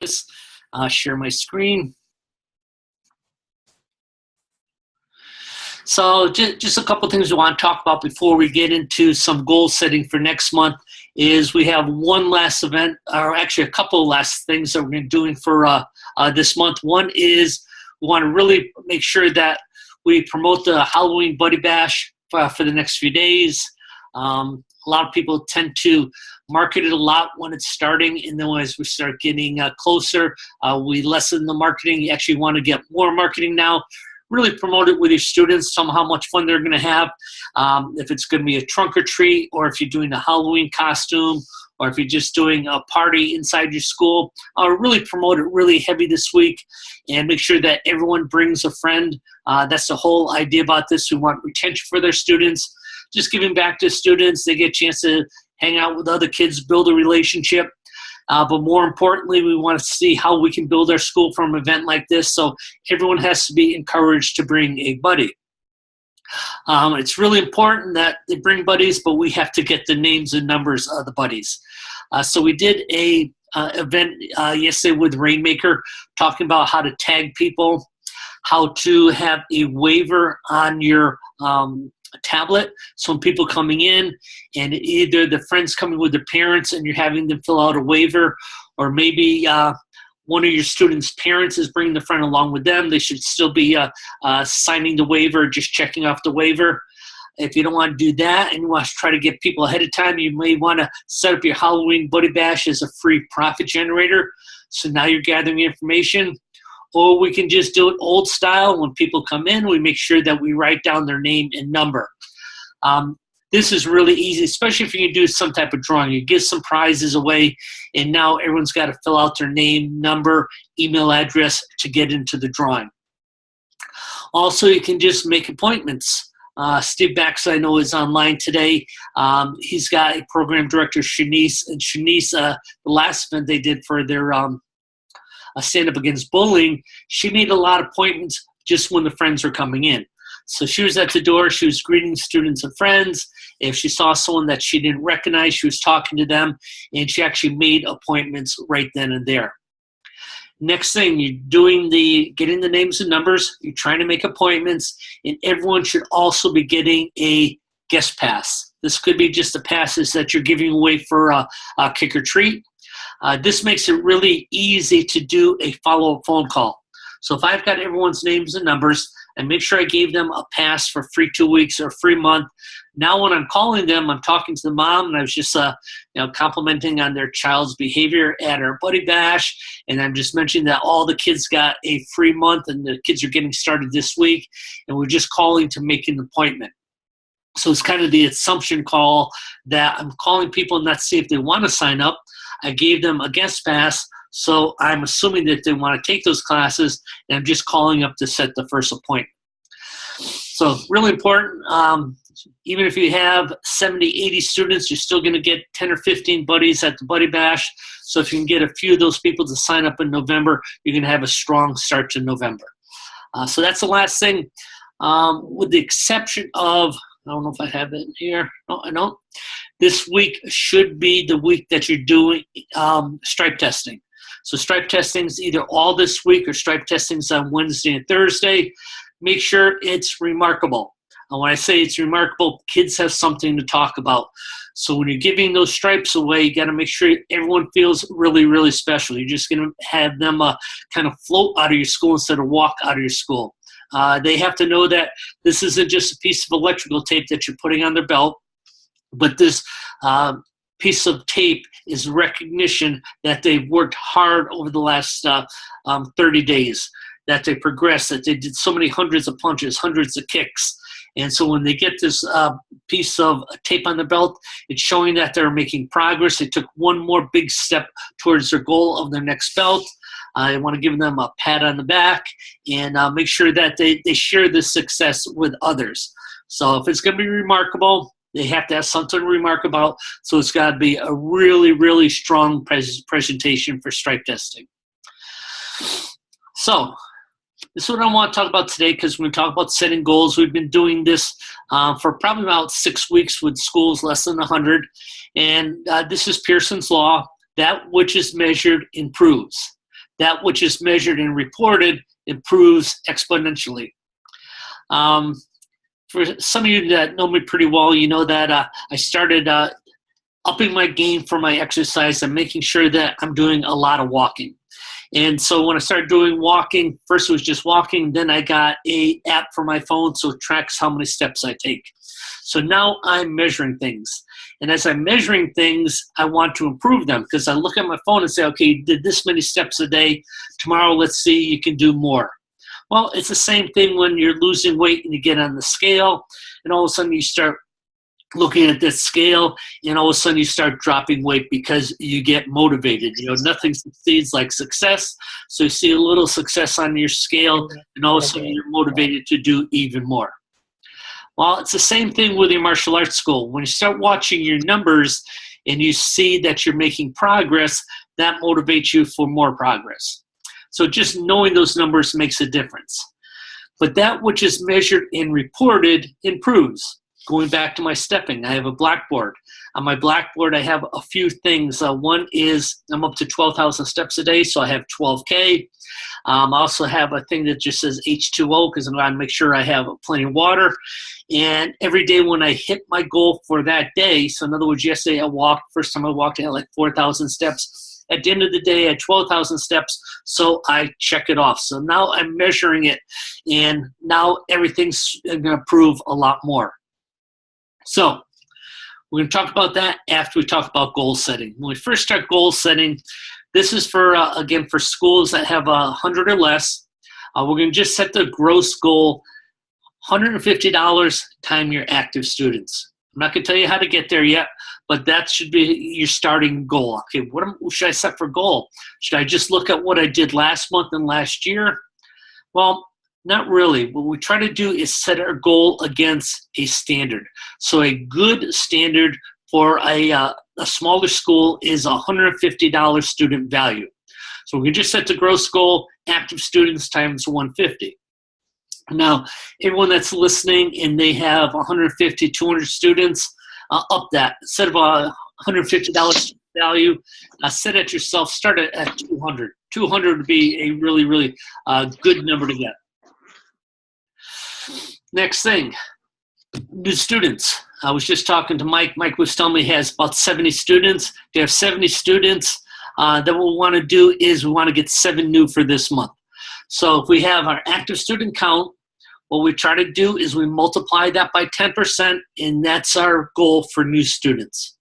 this. Share my screen. So just a couple things we want to talk about before we get into some goal setting for next month is we have one last event, or actually a couple of last things that we're going to be doing for this month. One is we want to really make sure that we promote the Halloween Buddy Bash for the next few days. A lot of people tend to market it a lot when it's starting, and then as we start getting closer, we lessen the marketing. You actually want to get more marketing now. Really promote it with your students, tell them how much fun they're going to have. If it's going to be a trunk or treat, or if you're doing a Halloween costume, or if you're just doing a party inside your school, really promote it really heavy this week and make sure that everyone brings a friend. That's the whole idea about this. We want retention for their students, just giving back to students. They get a chance to hang out with other kids, build a relationship. But more importantly, we want to see how we can build our school from an event like this. So everyone has to be encouraged to bring a buddy. It's really important that they bring buddies, but we have to get the names and numbers of the buddies. So we did a event yesterday with Rainmaker, talking about how to tag people, how to have a waiver on your tablet. So when people coming in, and either the friends coming with their parents and you're having them fill out a waiver, or maybe one of your students' parents is bringing the friend along with them, they should still be signing the waiver, just checking off the waiver. If you don't want to do that and you want to try to get people ahead of time, you may want to set up your Halloween Buddy Bash as a free profit generator. So now you're gathering information. Or we can just do it old style. When people come in, we make sure that we write down their name and number. This is really easy, especially if you can do some type of drawing. You give some prizes away, and now everyone's got to fill out their name, number, email address to get into the drawing. Also, you can just make appointments. Steve Bax, I know, is online today. He's got a program director, Shanice, and Shanice, the last event they did for their Stand Up Against Bullying, she made a lot of appointments just when the friends were coming in. So she was at the door, she was greeting students and friends. If she saw someone that she didn't recognize, she was talking to them, and she actually made appointments right then and there. Next thing, you're getting the names and numbers, you're trying to make appointments, and everyone should also be getting a guest pass. This could be just the passes that you're giving away for a kick or treat. This makes it really easy to do a follow-up phone call. So if I've got everyone's names and numbers, and make sure I gave them a pass for free 2 weeks or free month. Now when I'm calling them, I'm talking to the mom, and I was just complimenting on their child's behavior at our Buddy Bash, and I'm just mentioning that all the kids got a free month, and the kids are getting started this week, and we're just calling to make an appointment. So it's kind of the assumption call that I'm calling people and not see if they want to sign up. I gave them a guest pass, so I'm assuming that they want to take those classes, and I'm just calling up to set the first appointment. So really important. Even if you have 70, 80 students, you're still going to get 10 or 15 buddies at the Buddy Bash. So if you can get a few of those people to sign up in November, you're going to have a strong start to November. So that's the last thing, with the exception of, I don't know if I have it here. No, I don't. This week should be the week that you're doing stripe testing. So stripe testing is either all this week or stripe testing is on Wednesday and Thursday. Make sure it's remarkable. And when I say it's remarkable, kids have something to talk about. So when you're giving those stripes away, you got to make sure everyone feels really, really special. You're just going to have them kind of float out of your school instead of walk out of your school. They have to know that this isn't just a piece of electrical tape that you're putting on their belt, but this piece of tape is recognition that they've worked hard over the last 30 days, that they progressed, that they did so many hundreds of punches, hundreds of kicks. And so when they get this piece of tape on the belt, it's showing that they're making progress. They took one more big step towards their goal of their next belt. I want to give them a pat on the back and make sure that they share this success with others. So if it's going to be remarkable, they have to have something to remark about. So it's got to be a really, really strong presentation for stripe testing. So this is what I want to talk about today, because when we talk about setting goals, we've been doing this for probably about 6 weeks with schools less than 100. And this is Pearsons Law. That which is measured improves. that which is measured and reported improves exponentially. For some of you that know me pretty well, you know that I started upping my game for my exercise and making sure that I'm doing a lot of walking. And so when I started doing walking, first it was just walking, then I got an app for my phone so it tracks how many steps I take. So now I'm measuring things. And as I'm measuring things, I want to improve them because I look at my phone and say, okay, you did this many steps a day. Tomorrow, let's see, you can do more. Well, it's the same thing when you're losing weight and you get on the scale, and all of a sudden you start looking at this scale, and all of a sudden you start dropping weight because you get motivated. You know, nothing succeeds like success. So you see a little success on your scale, and all of a sudden you're motivated to do even more. Well, it's the same thing with your martial arts school. When you start watching your numbers and you see that you're making progress, that motivates you for more progress. So just knowing those numbers makes a difference. But that which is measured and reported improves. Going back to my stepping, I have a blackboard. On my blackboard, I have a few things. One is I'm up to 12,000 steps a day, so I have 12K. I also have a thing that just says H2O because I'm going to make sure I have plenty of water. And every day when I hit my goal for that day, so in other words, yesterday I walked, first time I walked, I had like 4,000 steps. At the end of the day, I had 12,000 steps, so I check it off. So now I'm measuring it, and now everything's going to improve a lot more. So we're going to talk about that after we talk about goal setting. When we first start goal setting, this is for, again, for schools that have 100 or less. We're going to just set the gross goal, $150 times your active students. I'm not going to tell you how to get there yet, but that should be your starting goal. Okay, what should I set for goal? Should I just look at what I did last month and last year? Well, not really. What we try to do is set our goal against a standard. So a good standard for a smaller school is $150 student value. So we can just set the gross goal, active students times 150. Now, everyone that's listening and they have 150, 200 students, up that. Instead of $150 value, set it yourself, start it at 200. 200 would be a really, really good number to get. Next thing, new students. I was just talking to Mike. Mike was telling me he has about 70 students. If you have 70 students, then what we want to do is we want to get 7 new for this month. So if we have our active student count, what we try to do is we multiply that by 10%, and that's our goal for new students.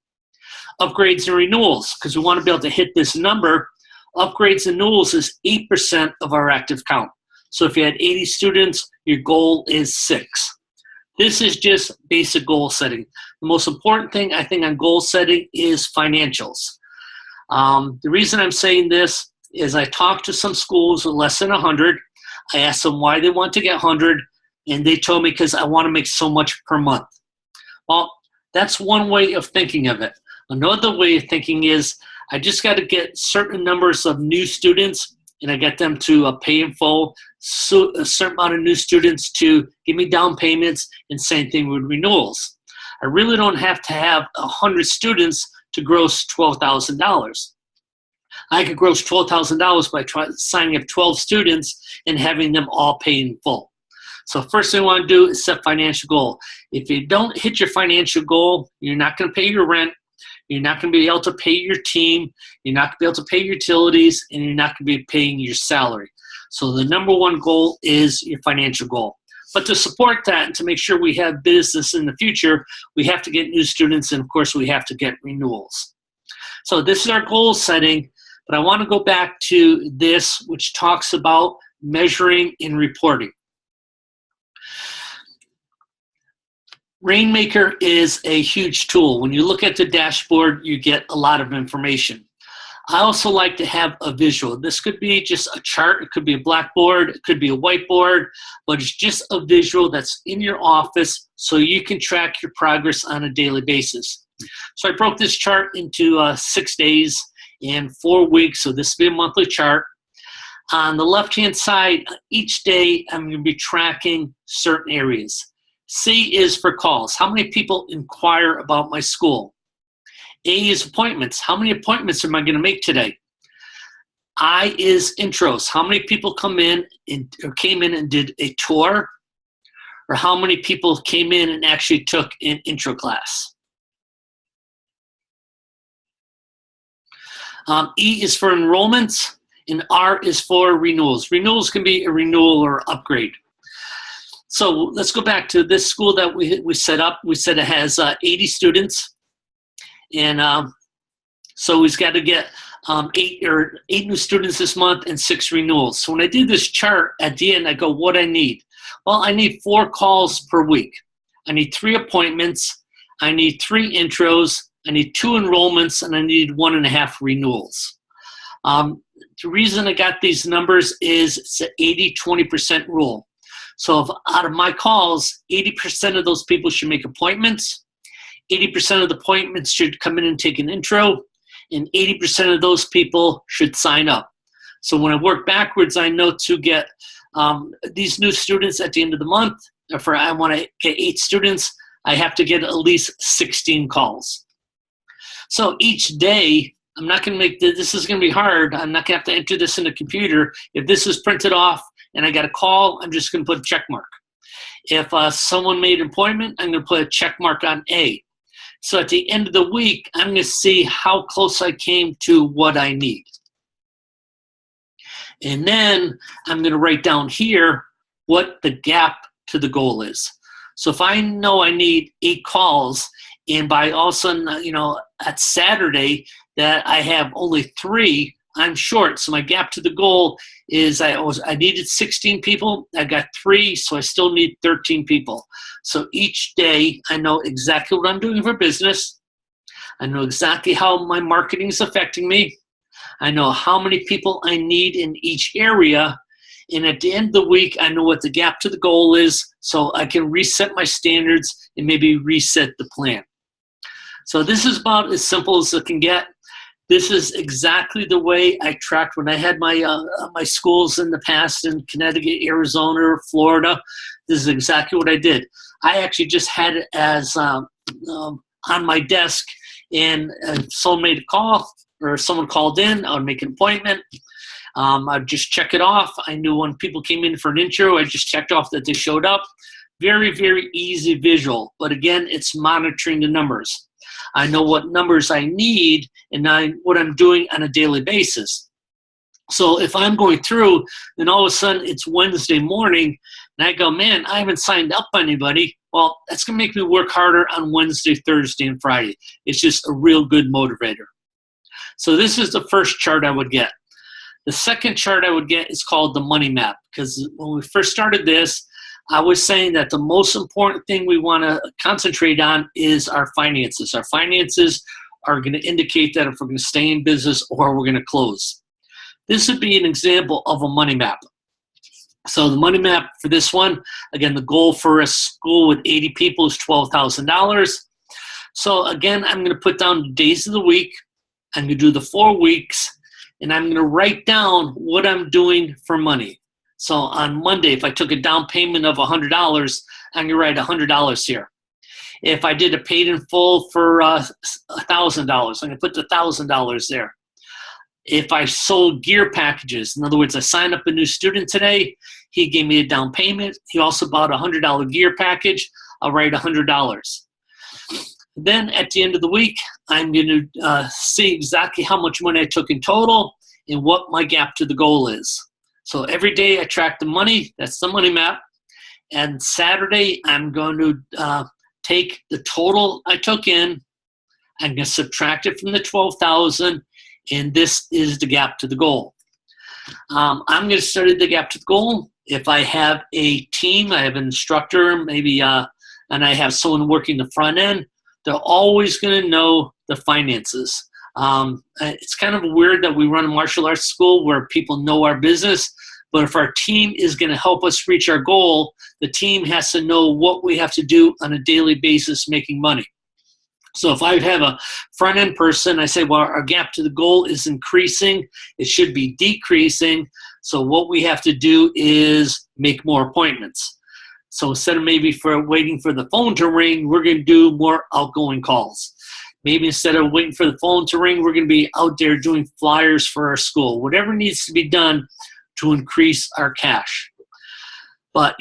Upgrades and renewals, because we want to be able to hit this number. Upgrades and renewals is 8% of our active count. So if you had 80 students, your goal is 6. This is just basic goal setting. The most important thing I think on goal setting is financials. The reason I'm saying this is I talked to some schools with less than 100. I asked them why they want to get 100, and they told me because I want to make so much per month. Well, that's one way of thinking of it. Another way of thinking is I just got to get certain numbers of new students, and I get them to pay in full, so a certain amount of new students to give me down payments, and same thing with renewals. I really don't have to have 100 students to gross $12,000. I could gross $12,000 by signing up 12 students and having them all pay in full. So first thing I want to do is set financial goal. If you don't hit your financial goal, you're not going to pay your rent, you're not going to be able to pay your team, you're not going to be able to pay your utilities, and you're not going to be paying your salary. So the number one goal is your financial goal. But to support that and to make sure we have business in the future, we have to get new students, and of course we have to get renewals. So this is our goal setting, but I want to go back to this, which talks about measuring and reporting. Rainmaker is a huge tool. When you look at the dashboard, you get a lot of information. I also like to have a visual. This could be just a chart, it could be a blackboard, it could be a whiteboard, but it's just a visual that's in your office so you can track your progress on a daily basis. So I broke this chart into 6 days and 4 weeks, so this will be a monthly chart. On the left-hand side, each day I'm going to be tracking certain areas. C is for calls. How many people inquire about my school? A is appointments. How many appointments am I going to make today? I is intros. How many people come in or came in and did a tour? Or how many people came in and actually took an intro class? E is for enrollments, and R is for renewals. Renewals can be a renewal or upgrade. So let's go back to this school that we set up. We said it has 80 students, and so we've got to get 8 new students this month and 6 renewals. So when I did this chart at the end, I go, what I need? Well, I need 4 calls per week. I need 3 appointments. I need 3 intros. I need 2 enrollments, and I need 1.5 renewals. The reason I got these numbers is it's an 80-20% rule. So if out of my calls, 80% of those people should make appointments, 80% of the appointments should come in and take an intro, and 80% of those people should sign up. So when I work backwards, I know to get these new students at the end of the month. If I want to get 8 students, I have to get at least 16 calls. So each day, I'm not going to make this is going to be hard. I'm not going to have to enter this in the computer. If this is printed off and I got a call, I'm just going to put a check mark. If someone made an appointment, I'm going to put a check mark on A. So at the end of the week, I'm going to see how close I came to what I need. And then I'm going to write down here what the gap to the goal is. So if I know I need 8 calls, and by all of a sudden, at Saturday that I have only 3, I'm short. So my gap to the goal is I needed 16 people. I got 3, so I still need 13 people. So each day I know exactly what I'm doing for business. I know exactly how my marketing is affecting me. I know how many people I need in each area. And at the end of the week, I know what the gap to the goal is, so I can reset my standards and maybe reset the plan. So this is about as simple as it can get. This is exactly the way I tracked when I had my my schools in the past in Connecticut, Arizona, Florida. This is exactly what I did. I actually just had it as on my desk, and if someone made a call or someone called in, I would make an appointment. I'd just check it off. I knew when people came in for an intro, I just checked off that they showed up. Very, very easy visual. But again, it's monitoring the numbers. I know what numbers I need and what I'm doing on a daily basis. So if I'm going through and all of a sudden it's Wednesday morning and I go, man, I haven't signed up anybody, well, that's going to make me work harder on Wednesday, Thursday, and Friday. It's just a real good motivator. So this is the first chart I would get. The second chart I would get is called the money map, because when we first started this, I was saying that the most important thing we want to concentrate on is our finances. Our finances are going to indicate that if we're going to stay in business or we're going to close. This would be an example of a money map. So the money map for this one, again, the goal for a school with 80 people is $12,000. So again, I'm going to put down the days of the week. I'm going to do the 4 weeks, and I'm going to write down what I'm doing for money. So on Monday, if I took a down payment of $100, I'm going to write $100 here. If I did a paid in full for $1,000, I'm going to put the $1,000 there. If I sold gear packages, in other words, I signed up a new student today, he gave me a down payment. He also bought a $100 gear package. I'll write $100. Then at the end of the week, I'm going to see exactly how much money I took in total and what my gap to the goal is. So every day I track the money. That's the money map. And Saturday, I'm going to take the total I took in. I'm going to subtract it from the 12,000, and this is the gap to the goal. I'm going to study the gap to the goal. If I have a team, I have an instructor, maybe, and I have someone working the front end, they're always going to know the finances. It's kind of weird that we run a martial arts school where people know our business, but if our team is going to help us reach our goal, the team has to know what we have to do on a daily basis making money. So if I have a front-end person, I say, well, our gap to the goal is increasing. It should be decreasing. So what we have to do is make more appointments. So instead of maybe waiting for the phone to ring, we're going to do more outgoing calls. Maybe instead of waiting for the phone to ring, we're going to be out there doing flyers for our school. Whatever needs to be done to increase our cash. But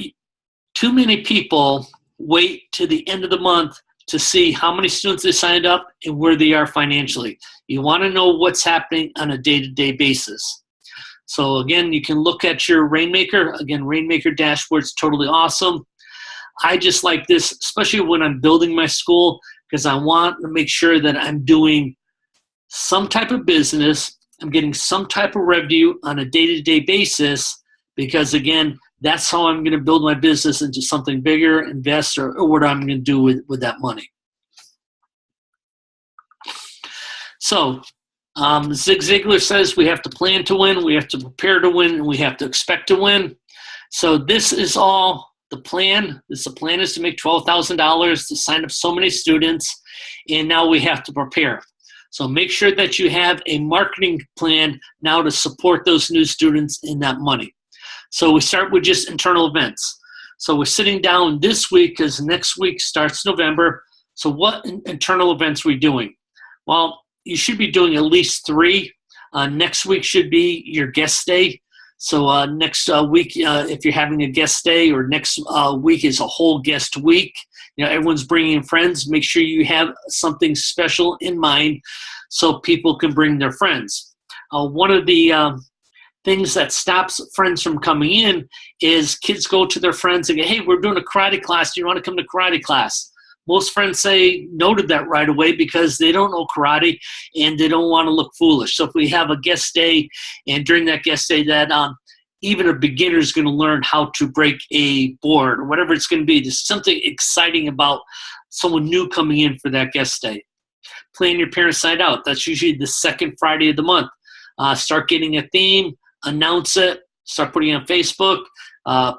too many people wait to the end of the month to see how many students they signed up and where they are financially. You want to know what's happening on a day-to-day basis. So again, you can look at your Rainmaker. Again, Rainmaker dashboard's totally awesome. I just like this, especially when I'm building my school, because I want to make sure that I'm doing some type of business, I'm getting some type of revenue on a day-to-day basis, because again, that's how I'm going to build my business into something bigger, invest, or what I'm going to do with that money. So Zig Ziglar says we have to plan to win, we have to prepare to win, and we have to expect to win. So this is all the plan. The plan is to make $12,000 to sign up so many students, and now we have to prepare. So make sure that you have a marketing plan now to support those new students in that money. So we start with just internal events. So we're sitting down this week because next week starts November. So what internal events are we doing? Well, you should be doing at least 3. Next week should be your guest day. So next week, if you're having a guest day, or next week is a whole guest week, everyone's bringing in friends. Make sure you have something special in mind so people can bring their friends. One of the things that stops friends from coming in is kids go to their friends and go, hey, we're doing a karate class. Do you want to come to karate class? Most friends say no to that right away because they don't know karate and they don't want to look foolish. So if we have a guest day, and during that guest day that even a beginner is going to learn how to break a board or whatever it's going to be, there's something exciting about someone new coming in for that guest day. Plan your parents' night out. That's usually the second Friday of the month. Start getting a theme, announce it, start putting it on Facebook,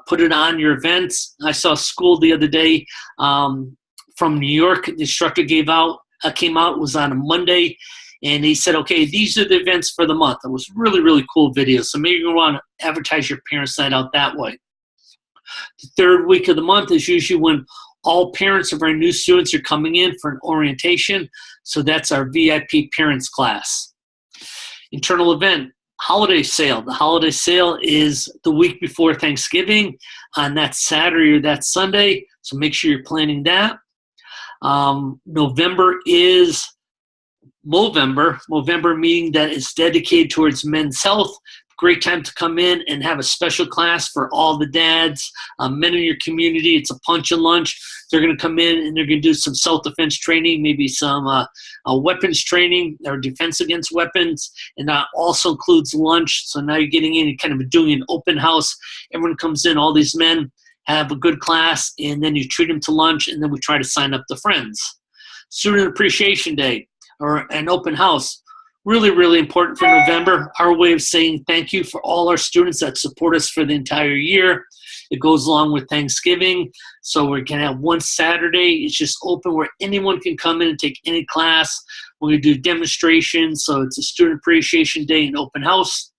put it on your events. I saw a school the other day from New York. The instructor came out, it was on a Monday, and he said, okay, these are the events for the month. It was really, really cool video. So maybe you want to advertise your parents' night out that way. The third week of the month is usually when all parents of our new students are coming in for an orientation. So that's our VIP parents class. Internal event, holiday sale. The holiday sale is the week before Thanksgiving on that Saturday or that Sunday. So make sure you're planning that. November is Movember, meaning that it's dedicated towards men's health. Great time to come in and have a special class for all the dads, men in your community. It's a punch and lunch. They're going to come in and they're going to do some self-defense training, maybe some weapons training or defense against weapons, and that also includes lunch. So now you're getting in and kind of doing an open house. Everyone comes in, all these men have a good class, and then you treat them to lunch, and then we try to sign up the friends. Student Appreciation Day or an open house. Really, really important for November. Our way of saying thank you for all our students that support us for the entire year. It goes along with Thanksgiving. So we're going to have one Saturday. It's just open where anyone can come in and take any class. We're going to do demonstrations. So it's a Student Appreciation Day and open house.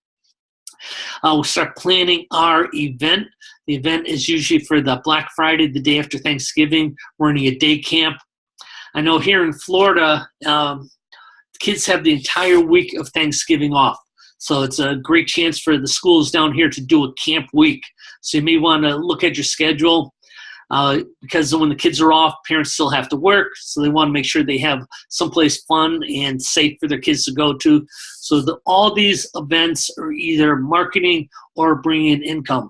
We'll start planning our event. The event is usually for the Black Friday, the day after Thanksgiving. We're running a day camp. I know here in Florida, kids have the entire week of Thanksgiving off. So it's a great chance for the schools down here to do a camp week. So you may want to look at your schedule because when the kids are off, parents still have to work. So they want to make sure they have someplace fun and safe for their kids to go to. So all these events are either marketing or bringing in income.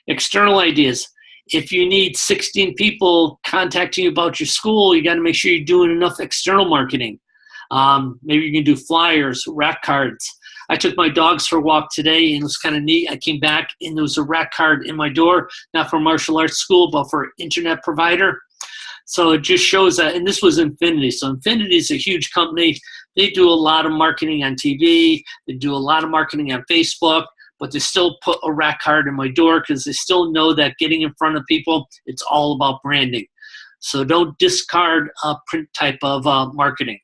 External ideas. If you need 16 people contacting you about your school, you got to make sure you're doing enough external marketing. Maybe you can do flyers, rack cards. I took my dogs for a walk today, and it was kind of neat. I came back, and there was a rack card in my door, not for martial arts school, but for internet provider. So it just shows that, and this was Infinity. So Infinity is a huge company. They do a lot of marketing on TV. They do a lot of marketing on Facebook, but they still put a rack card in my door because they still know that getting in front of people, it's all about branding. So don't discard print type of marketing.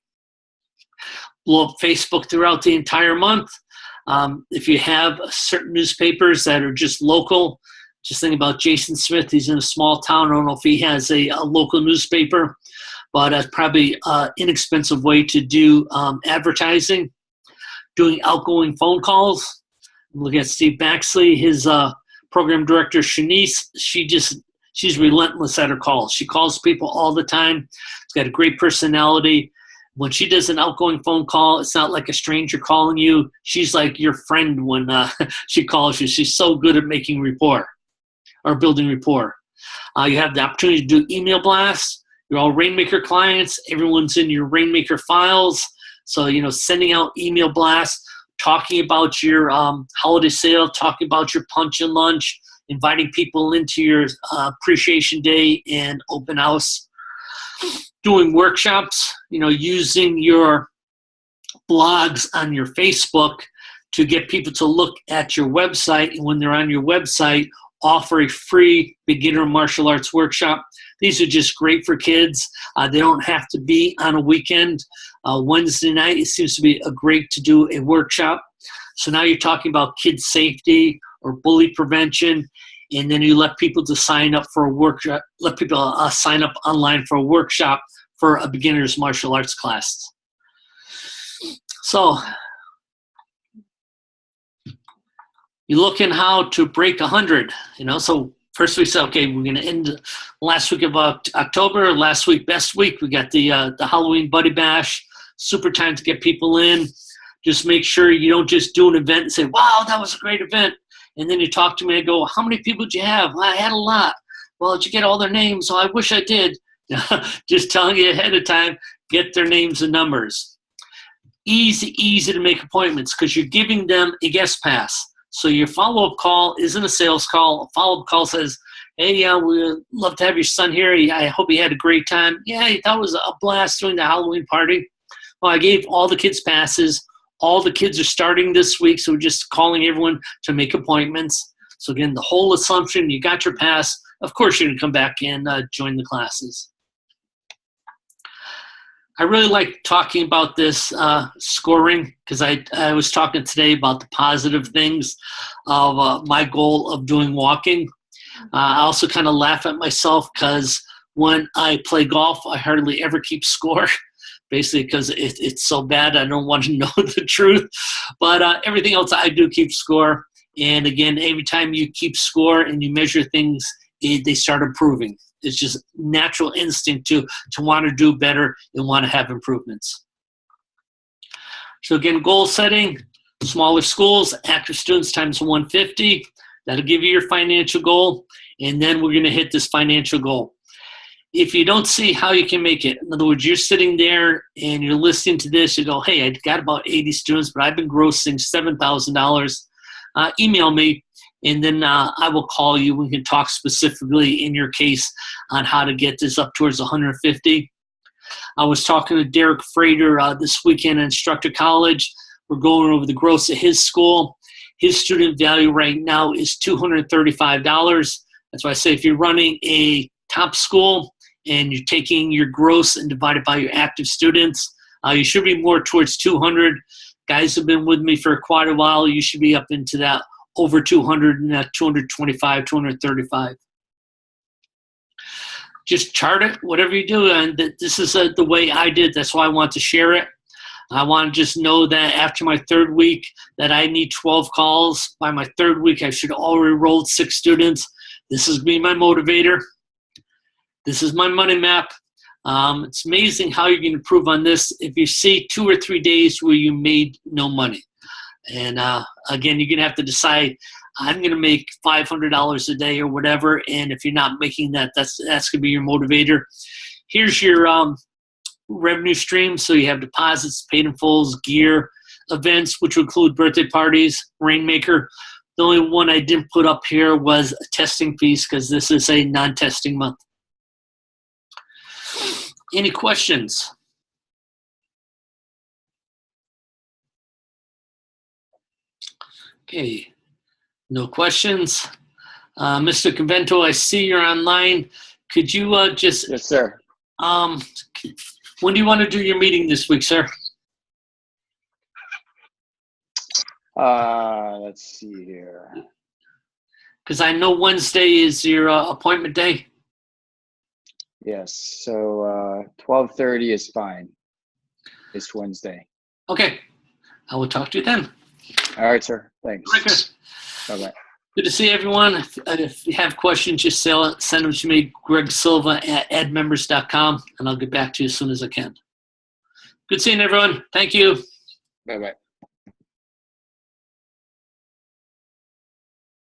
Blow up Facebook throughout the entire month. If you have certain newspapers that are just local, just think about Jason Smith. He's in a small town. I don't know if he has a local newspaper, but that's probably an inexpensive way to do advertising. Doing outgoing phone calls. Look at Steve Baxley, his program director, Shanice. She's relentless at her calls. She calls people all the time. She's got a great personality. When she does an outgoing phone call, it's not like a stranger calling you. She's like your friend when she calls you. She's so good at making rapport or building rapport. You have the opportunity to do email blasts. You're all Rainmaker clients. Everyone's in your Rainmaker files. So, sending out email blasts, talking about your holiday sale, talking about your punch and lunch, inviting people into your appreciation day and open house. Doing workshops, using your blogs on your Facebook to get people to look at your website. And when they're on your website, offer a free beginner martial arts workshop. These are just great for kids. They don't have to be on a weekend. Wednesday night, it seems to be great to do a workshop. So now you're talking about kid safety or bully prevention, and then you let people to sign up for a workshop. Let people sign up online for a workshop for a beginner's martial arts class. So you're looking how to break 100. So first we said, okay, we're going to end last week of October, last week, best week. We got the Halloween Buddy Bash, super time to get people in. Just make sure you don't just do an event and say, wow, that was a great event. And then you talk to me and go, how many people did you have? Well, I had a lot. Well, did you get all their names? Oh, I wish I did. Just telling you ahead of time, get their names and numbers. Easy to make appointments because you're giving them a guest pass. So your follow-up call isn't a sales call. A follow-up call says, hey, we'd love to have your son here. I hope he had a great time. Yeah, he thought it was a blast doing the Halloween party. Well, I gave all the kids passes. All the kids are starting this week, so we're just calling everyone to make appointments. So again, the whole assumption, you got your pass. Of course, you're going to come back and join the classes. I really like talking about this scoring because I was talking today about the positive things of my goal of doing walking. I also kind of laugh at myself because when I play golf, I hardly ever keep score. Basically because it's so bad, I don't want to know the truth. But everything else, I do keep score. And again, every time you keep score and you measure things, they start improving. It's just natural instinct to want to do better and want to have improvements. So again, goal setting, smaller schools, active students times 150. That'll give you your financial goal. And then we're going to hit this financial goal. If you don't see how you can make it, in other words, you're sitting there and you're listening to this, you go, hey, I got about 80 students, but I've been grossing $7,000. Email me, and then I will call you. We can talk specifically in your case on how to get this up towards 150. I was talking to Derek Frater this weekend at Instructor College. We're going over the gross at his school. His student value right now is $235. That's why I say if you're running a top school, and you're taking your gross and divided by your active students, you should be more towards 200. Guys have been with me for quite a while. You should be up into that over 200 and that 225, 235. Just chart it, whatever you do. And this is the way I did. That's why I want to share it. I want to just know that after my third week that I need 12 calls. By my third week, I should already enrolled 6 students. This is me, my motivator. This is my money map. It's amazing how you can improve on this if you see 2 or 3 days where you made no money. And again, you're going to have to decide, I'm going to make $500 a day or whatever. And if you're not making that, that's going to be your motivator. Here's your revenue stream. So you have deposits, paid in fulls, gear, events, which will include birthday parties, Rainmaker. The only one I didn't put up here was testing fees because this is a non-testing month. Any questions? Okay, no questions. Mr. Convento, I see you're online. Could you just... Yes, sir. When do you want to do your meeting this week, sir? Let's see here. Because I know Wednesday is your appointment day. Yes. So 12:30 is fine this Wednesday. Okay. I will talk to you then. All right, sir. Thanks. All right, Chris. Bye-bye. Good to see everyone. If you have questions, just send them to me, Greg Silva at edmembers.com, and I'll get back to you as soon as I can. Good seeing everyone. Thank you. Bye-bye.